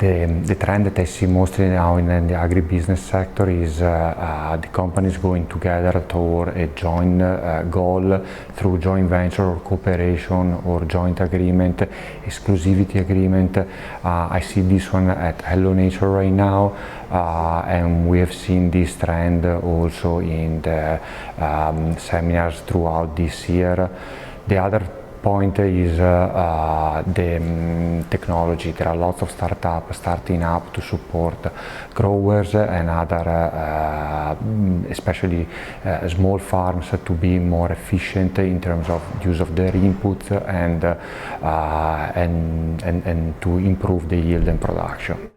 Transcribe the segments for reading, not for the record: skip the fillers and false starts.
The trend that I see mostly now in the agribusiness sector is the companies going together toward a joint goal through joint venture or cooperation or joint agreement, exclusivity agreement. I see this one at Hello Nature right now, and we have seen this trend also in the seminars throughout this year. The other point is the technology. There are lots of startups starting up to support growers and other, especially small farms, to be more efficient in terms of use of their inputs and to improve the yield and production.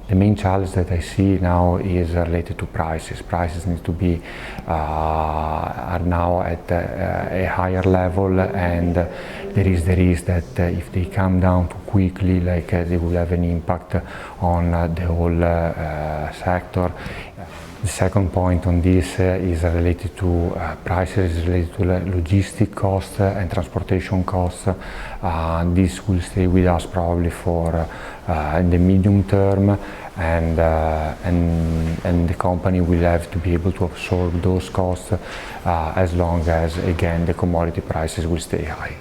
The main challenge that I see now is related to prices. Prices need to be are now at a higher level, and there is the risk that if they come down too quickly, they will have an impact on the whole sector. The second point on this is related to prices, is related to logistic costs and transportation costs. This will stay with us probably for in the medium term, and the company will have to be able to absorb those costs as long as, again, the commodity prices will stay high.